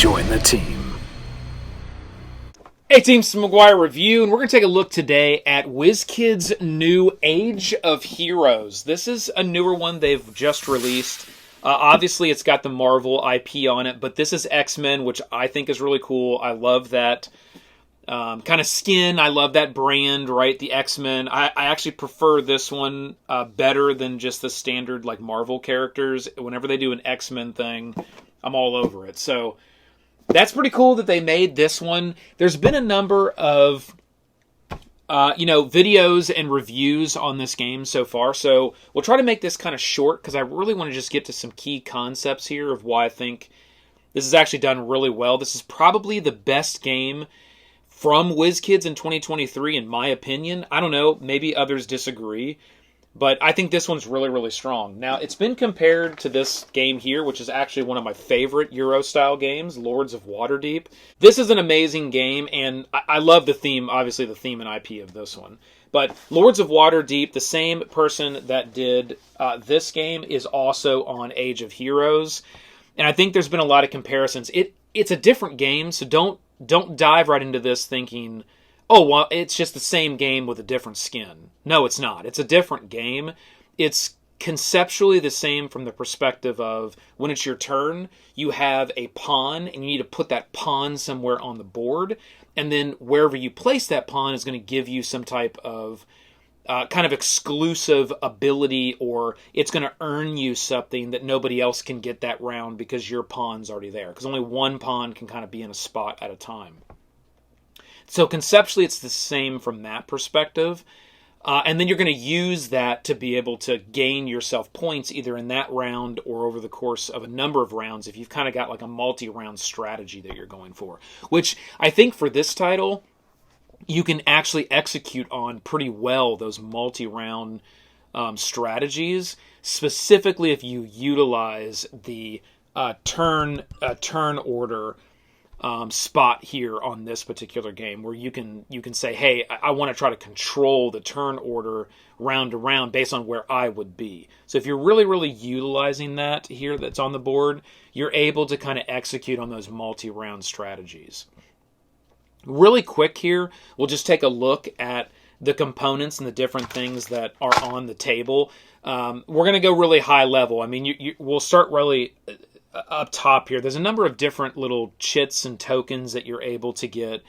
Join the team. Hey, theMCGuiRE Review, and we're going to take a look today at Wizkids' new Age of Heroes. This is a newer one they've just released. Obviously, it's got the Marvel IP on it, but this is X-Men, which I think is really cool. I love that kind of skin. I love that brand, right? The X-Men. I actually prefer this one better than just the standard like Marvel characters. Whenever they do an X-Men thing, I'm all over it. So that's pretty cool that they made this one. There's been a number of videos and reviews on this game so far. So we'll try to make this kind of short because I really want to just get to some key concepts here of why I think this is actually done really well. This is probably the best game from Wizkids in 2023, in my opinion. I don't know, maybe others disagree, but I think this one's really, really strong. Now, it's been compared to this game here, which is actually one of my favorite Euro-style games, Lords of Waterdeep. This is an amazing game, and I love the theme, obviously the theme and IP of this one. But Lords of Waterdeep, the same person that did this game, is also on Age of Heroes. And I think there's been a lot of comparisons. It's a different game, so don't dive right into this thinking, oh, well, it's just the same game with a different skin. No, it's not. It's a different game. It's conceptually the same from the perspective of when it's your turn, you have a pawn, and you need to put that pawn somewhere on the board, and then wherever you place that pawn is going to give you some type of kind of exclusive ability, or it's going to earn you something that nobody else can get that round because your pawn's already there, because only one pawn can kind of be in a spot at a time. So conceptually, it's the same from that perspective. And then you're going to use that to be able to gain yourself points either in that round or over the course of a number of rounds if you've kind of got like a multi-round strategy that you're going for. Which I think for this title, you can actually execute on pretty well those multi-round strategies, specifically if you utilize the turn order spot here on this particular game, where you can say, hey, I want to try to control the turn order round to round based on where I would be. So if you're really, really utilizing that here that's on the board, you're able to kind of execute on those multi-round strategies. Really quick here, we'll just take a look at the components and the different things that are on the table. We're going to go really high level. I mean, we'll start really up top here. There's a number of different little chits and tokens that you're able to get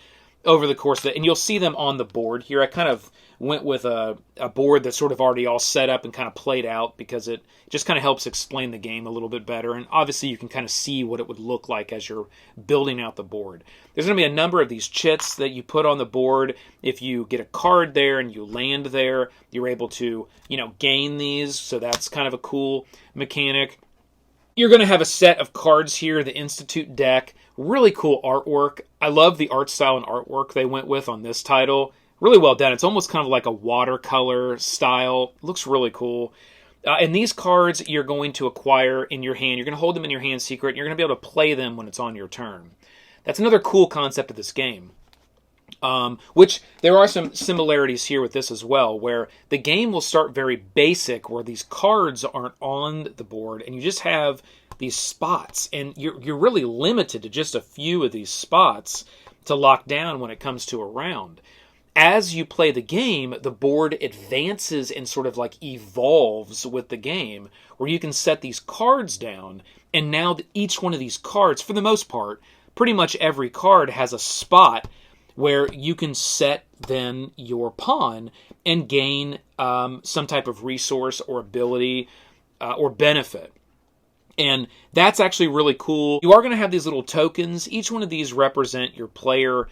over the course of it, and you'll see them on the board here. I kind of went with a board that's sort of already all set up and kind of played out because it just kind of helps explain the game a little bit better, and obviously you can kind of see what it would look like as you're building out the board. There's going to be a number of these chits that you put on the board. If you get a card there and you land there, you're able to, gain these, so that's kind of a cool mechanic. You're going to have a set of cards here, the Institute deck. Really cool artwork. I love the art style and artwork they went with on this title. Really well done. It's almost kind of like a watercolor style. Looks really cool. And these cards you're going to acquire in your hand. You're going to hold them in your hand secret. And you're going to be able to play them when it's on your turn. That's another cool concept of this game. Which there are some similarities here with this as well, where the game will start very basic, where these cards aren't on the board, and you just have these spots, and you're really limited to just a few of these spots to lock down when it comes to a round. As you play the game, the board advances and sort of like evolves with the game, where you can set these cards down, and now each one of these cards, for the most part, pretty much every card has a spot where you can set then your pawn and gain some type of resource or ability or benefit. And that's actually really cool. You are going to have these little tokens. Each one of these represent your player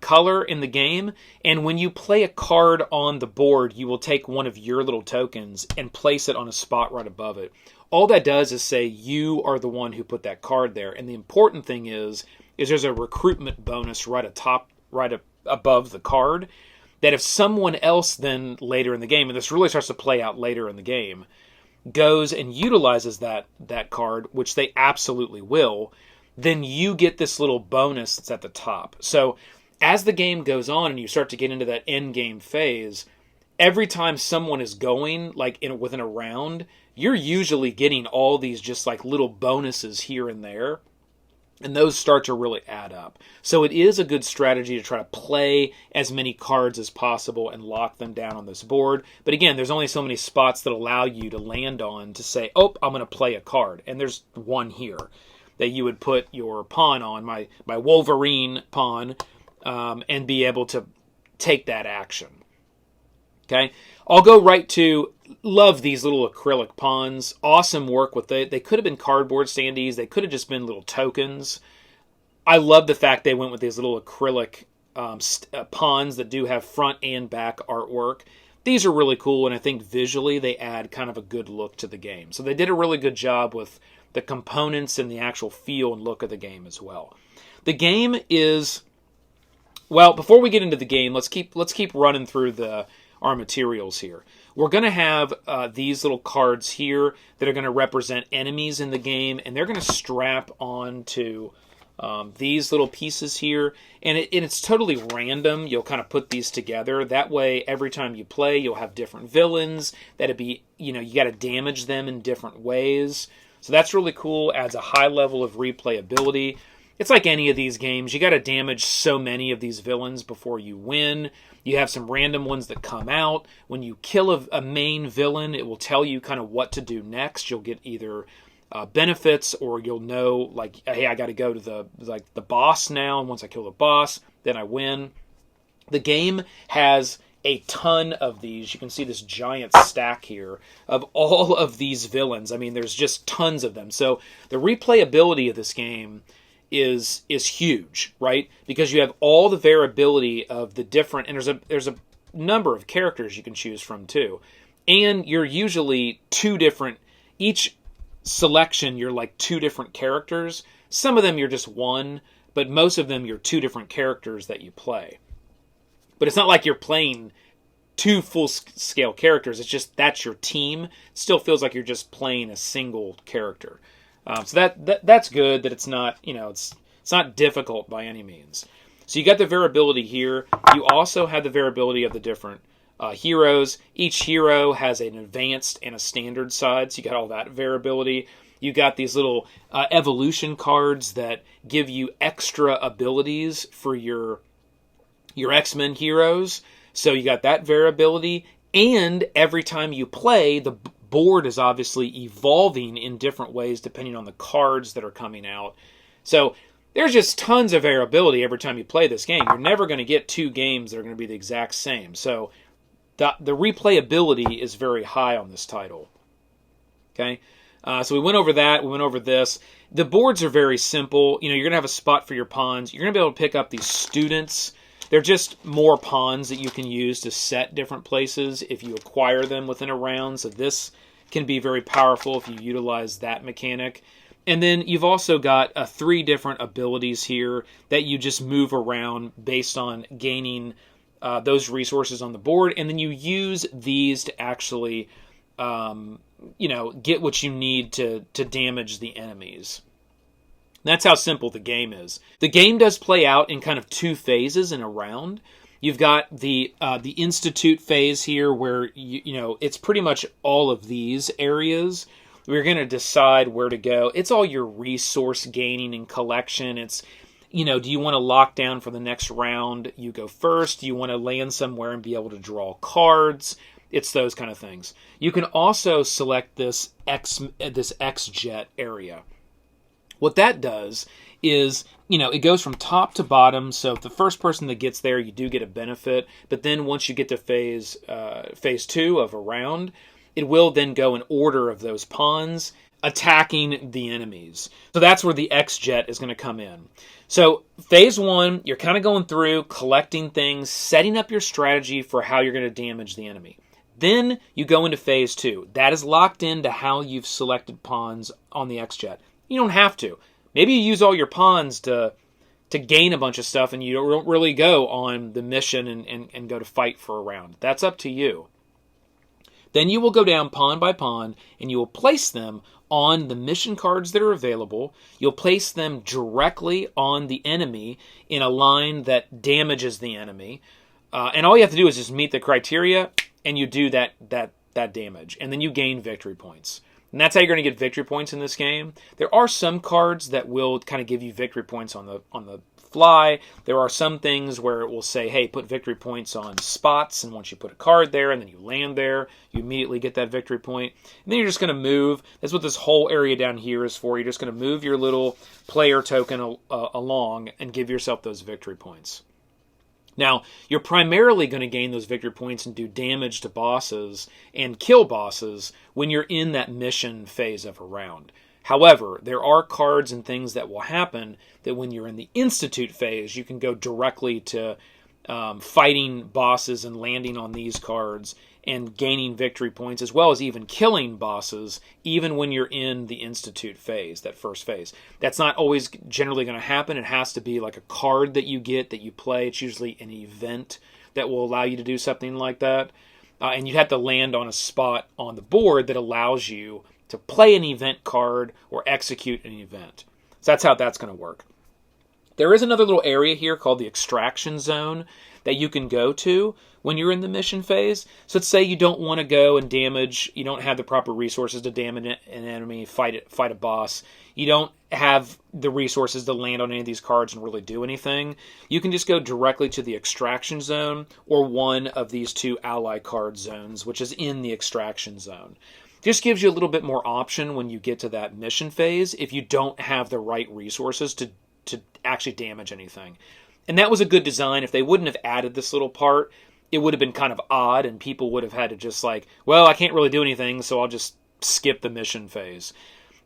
color in the game. And when you play a card on the board, you will take one of your little tokens and place it on a spot right above it. All that does is say you are the one who put that card there. And the important thing is there's a recruitment bonus right above the card, that if someone else then later in the game, and this really starts to play out later in the game, goes and utilizes that card, which they absolutely will, then you get this little bonus that's at the top. So as the game goes on and you start to get into that end game phase, every time someone is going within a round, you're usually getting all these just like little bonuses here and there. And those start to really add up. So it is a good strategy to try to play as many cards as possible and lock them down on this board. But again, there's only so many spots that allow you to land on to say, oh, I'm going to play a card. And there's one here that you would put your pawn on, my Wolverine pawn, and be able to take that action. Okay, I'll go right to, love these little acrylic pawns. Awesome work with it. They could have been cardboard standees. They could have just been little tokens. I love the fact they went with these little acrylic pawns that do have front and back artwork. These are really cool, and I think visually they add kind of a good look to the game. So they did a really good job with the components and the actual feel and look of the game as well. The game is, well, before we get into the game, let's keep running through our materials here. We're going to have these little cards here that are going to represent enemies in the game, and they're going to strap onto these little pieces here, and it's totally random. You'll kind of put these together. That way, every time you play, you'll have different villains. That'd be, you got to damage them in different ways. So that's really cool. Adds a high level of replayability. It's like any of these games. You got to damage so many of these villains before you win. You have some random ones that come out. When you kill a main villain, it will tell you kind of what to do next. You'll get either benefits, or you'll know, like, hey, I got to go to the boss now, and once I kill the boss, then I win. The game has a ton of these. You can see this giant stack here of all of these villains. I mean, there's just tons of them. So the replayability of this game is huge, right? Because you have all the variability of the different, and there's a number of characters you can choose from too. And you're usually two different, each selection you're like two different characters. Some of them you're just one, but most of them you're two different characters that you play. But it's not like you're playing two full-scale characters. It's just that's your team. It still feels like you're just playing a single character. So that's good that it's not, it's not difficult by any means. So you got the variability here. You also have the variability of the different heroes. Each hero has an advanced and a standard side, so you got all that variability. You got these little evolution cards that give you extra abilities for your X-Men heroes. So you got that variability, and every time you play, the board is obviously evolving in different ways depending on the cards that are coming out. So there's just tons of variability every time you play this game. You're never going to get two games that are going to be the exact same. So the replayability is very high on this title. Okay, so we went over that. We went over this. The boards are very simple. You're going to have a spot for your pawns. You're going to be able to pick up these students. They're just more pawns that you can use to set different places if you acquire them within a round. So this can be very powerful if you utilize that mechanic. And then you've also got 3 different abilities here that you just move around based on gaining those resources on the board. And then you use these to actually, get what you need to damage the enemies. That's how simple the game is. The game does play out in kind of 2 phases in a round. You've got the Institute phase here where, it's pretty much all of these areas. We're going to decide where to go. It's all your resource gaining and collection. It's, do you want to lock down for the next round? You go first. Do you want to land somewhere and be able to draw cards? It's those kind of things. You can also select this X-Jet area. What that does is, it goes from top to bottom. So if the first person that gets there, you do get a benefit. But then once you get to phase 2 of a round, it will then go in order of those pawns attacking the enemies. So that's where the X-Jet is going to come in. So phase 1, you're kind of going through, collecting things, setting up your strategy for how you're going to damage the enemy. Then you go into phase 2. That is locked into how you've selected pawns on the X-Jet. You don't have to. Maybe you use all your pawns to gain a bunch of stuff and you don't really go on the mission and go to fight for a round. That's up to you. Then you will go down pawn by pawn and you will place them on the mission cards that are available. You'll place them directly on the enemy in a line that damages the enemy. And all you have to do is just meet the criteria and you do that damage. And then you gain victory points. And that's how you're going to get victory points in this game. There are some cards that will kind of give you victory points on the fly. There are some things where it will say, hey, put victory points on spots, and once you put a card there and then you land there, you immediately get that victory point. And then you're just going to move. That's what this whole area down here is for. You're just going to move your little player token along and give yourself those victory points. Now, you're primarily going to gain those victory points and do damage to bosses and kill bosses when you're in that mission phase of a round. However, there are cards and things that will happen that when you're in the Institute phase, you can go directly to fighting bosses and landing on these cards and gaining victory points, as well as even killing bosses, even when you're in the Institute phase, that first phase. That's not always generally going to happen. It has to be like a card that you get, that you play. It's usually an event that will allow you to do something like that. And you'd have to land on a spot on the board that allows you to play an event card or execute an event. So that's how that's going to work. There is another little area here called the Extraction Zone that you can go to when you're in the mission phase. So let's say you don't want to go and damage, you don't have the proper resources to damage an enemy, fight a boss. You don't have the resources to land on any of these cards and really do anything. You can just go directly to the Extraction Zone or one of these two ally card zones, which is in the Extraction Zone. Just gives you a little bit more option when you get to that mission phase if you don't have the right resources to actually damage anything. And that was a good design. If they wouldn't have added this little part, it would have been kind of odd, and people would have had to just like, well, I can't really do anything, so I'll just skip the mission phase.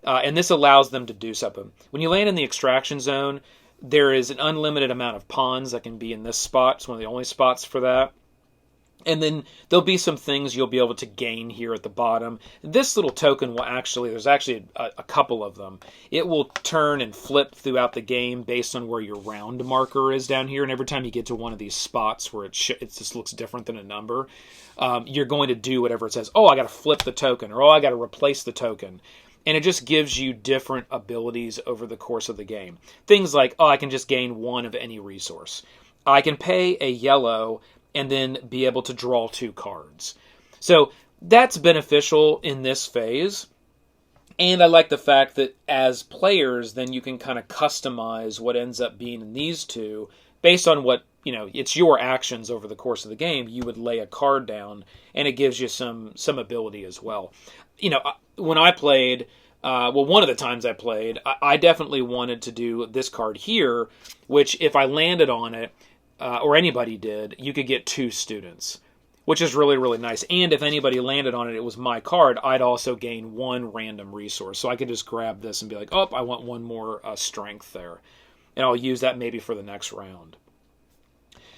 And this allows them to do something. When you land in the Extraction Zone, there is an unlimited amount of pawns that can be in this spot. It's one of the only spots for that. And then there'll be some things you'll be able to gain here at the bottom. This little token will actually, there's actually a couple of them. It will turn and flip throughout the game based on where your round marker is down here. And every time you get to one of these spots where it just looks different than a number, you're going to do whatever it says. Oh, I got to flip the token, or oh, I got to replace the token. And it just gives you different abilities over the course of the game. Things like, oh, I can just gain one of any resource. I can pay a yellow and then be able to draw 2 cards. So that's beneficial in this phase. And I like the fact that as players, then you can kind of customize what ends up being in these two based on what, it's your actions over the course of the game. You would lay a card down, and it gives you some ability as well. When I played, one of the times I played, I definitely wanted to do this card here, which if I landed on it, or anybody did, you could get 2 students, which is really, really nice. And if anybody landed on it, it was my card, I'd also gain 1 random resource. So I could just grab this and be like, oh, I want 1 more strength there. And I'll use that maybe for the next round.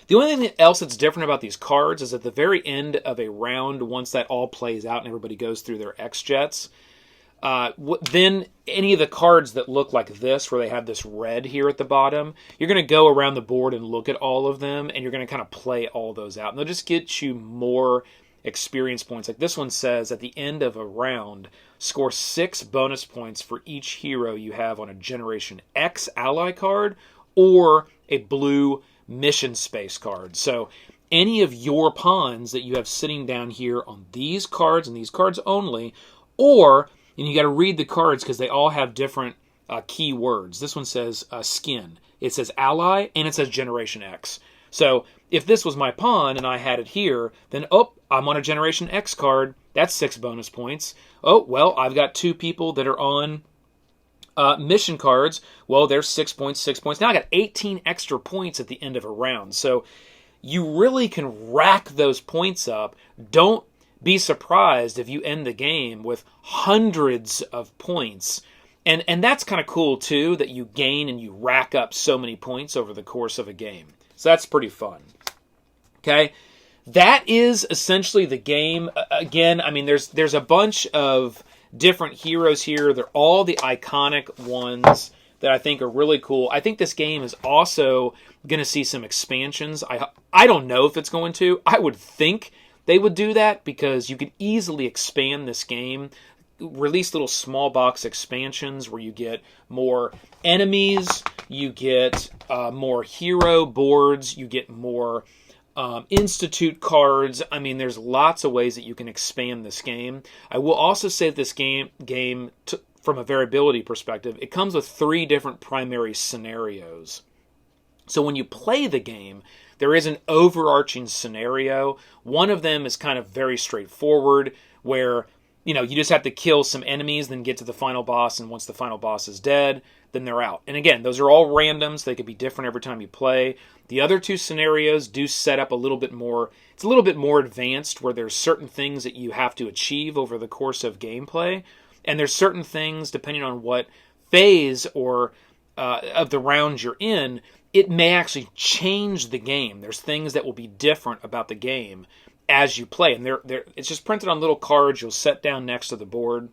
The only thing else that's different about these cards is at the very end of a round, once that all plays out and everybody goes through their X-Jets, then any of the cards that look like this, where they have this red here at the bottom, you're going to go around the board and look at all of them, and you're going to kind of play all those out. And they'll just get you more experience points. Like this one says, at the end of a round, score 6 bonus points for each hero you have on a Generation X ally card or a blue mission space card. So any of your pawns that you have sitting down here on these cards and these cards only, and you got to read the cards because they all have different key words. This one says skin. It says ally, and it says Generation X. So if this was my pawn and I had it here, then, I'm on a Generation X card. That's 6 bonus points. Oh, well, I've got 2 people that are on mission cards. Well, there's 6 points, 6 points. Now I got 18 extra points at the end of a round. So you really can rack those points up. Don't be surprised if you end the game with hundreds of points. And that's kind of cool, too, that you gain and you rack up so many points over the course of a game. So that's pretty fun. Okay? That is essentially the game. Again, I mean, there's a bunch of different heroes here. They're all the iconic ones that I think are really cool. I think this game is also going to see some expansions. I don't know if it's going to. I would think they would do that because you could easily expand this game, release little small box expansions where you get more enemies, you get more hero boards, you get more institute cards. I mean, there's lots of ways that you can expand this game. I will also say that this game from a variability perspective, it comes with 3 different primary scenarios. So when you play the game, there is an overarching scenario. One of them is kind of very straightforward, where you just have to kill some enemies, then get to the final boss, and once the final boss is dead, then they're out. And again, those are all random, so they could be different every time you play. The other 2 scenarios do set up a little bit more, it's a little bit more advanced, where there's certain things that you have to achieve over the course of gameplay, and there's certain things, depending on what phase or of the round you're in, it may actually change the game. There's things that will be different about the game as you play, and it's just printed on little cards you'll set down next to the board.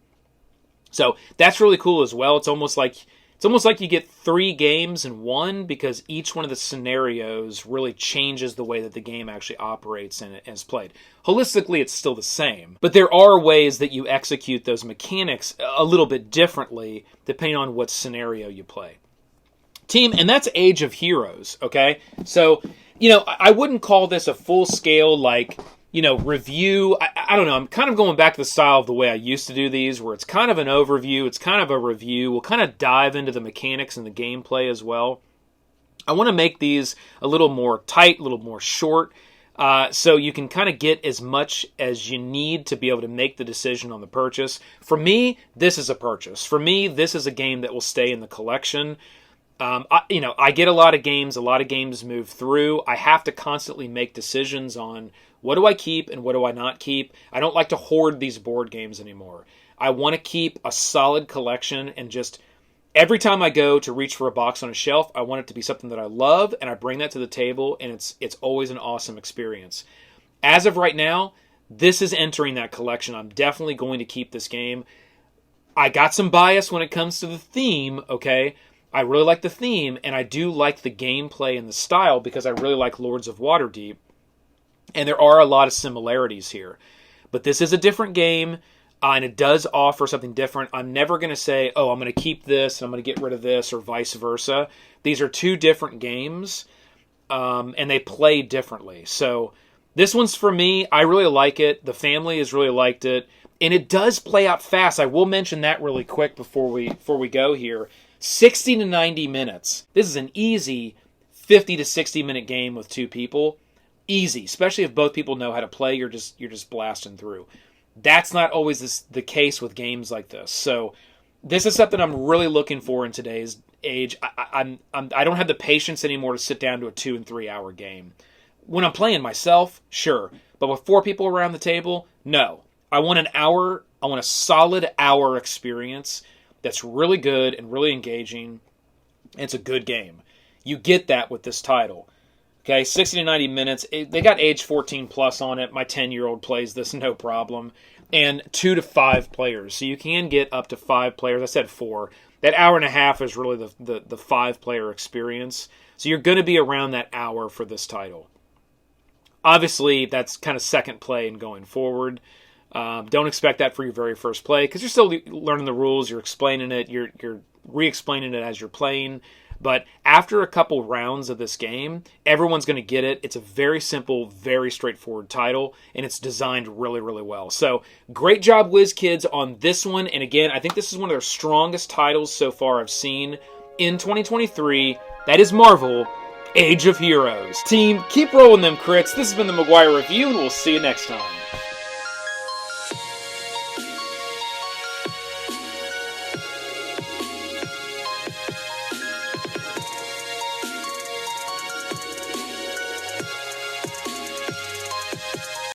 So that's really cool as well. It's almost like you get 3 games in one, because each one of the scenarios really changes the way that the game actually operates and is played. Holistically, it's still the same, but there are ways that you execute those mechanics a little bit differently depending on what scenario you play. Team, and that's Age of Heroes, okay? So, I wouldn't call this a full-scale, review. I don't know. I'm kind of going back to the style of the way I used to do these, where it's kind of an overview, it's kind of a review. We'll kind of dive into the mechanics and the gameplay as well. I want to make these a little more tight, a little more short, so you can kind of get as much as you need to be able to make the decision on the purchase. For me, this is a purchase. For me, this is a game that will stay in the collection. I get a lot of games move through. I have to constantly make decisions on what do I keep and what do I not keep. I don't like to hoard these board games anymore. I want to keep a solid collection, and just every time I go to reach for a box on a shelf, I want it to be something that I love, and I bring that to the table, and it's always an awesome experience. As of right now, this is entering that collection. I'm definitely going to keep this game. I got some bias when it comes to the theme, okay? I really like the theme, and I do like the gameplay and the style, because I really like Lords of Waterdeep, and there are a lot of similarities here. But this is a different game, and it does offer something different. I'm never going to say, I'm going to keep this, and I'm going to get rid of this, or vice versa. These are 2 different games, and they play differently. So this one's for me. I really like it. The family has really liked it, and it does play out fast. I will mention that really quick before we go here. 60 to 90 minutes. This is an easy 50 to 60 minute game with 2 people. Easy, especially if both people know how to play. You're just blasting through. That's not always the case with games like this. So this is something I'm really looking for in today's age. I don't have the patience anymore to sit down to a 2 and 3 hour game. When I'm playing myself, sure, but with 4 people around the table, no. I want an hour. I want a solid hour experience that's really good and really engaging. It's a good game. You get that with this title. Okay, 60 to 90 minutes. They got age 14 plus on it. My 10-year-old plays this no problem. And 2 to 5 players. So you can get up to 5 players. I said 4. That hour and a half is really the 5-player experience. So you're going to be around that hour for this title. Obviously, that's kind of second play and going forward. Don't expect that for your very first play, because you're still learning the rules, you're explaining it, you're re-explaining it as you're playing. But after a couple rounds of this game, everyone's going to get it. It's a very simple, very straightforward title, and it's designed really, really well. So great job, Wizkids, on this one. And again, I think this is one of their strongest titles so far I've seen in 2023. That is Marvel Age of Heroes. Team, keep rolling them crits. This has been the McGuire Review, and we'll see you next time.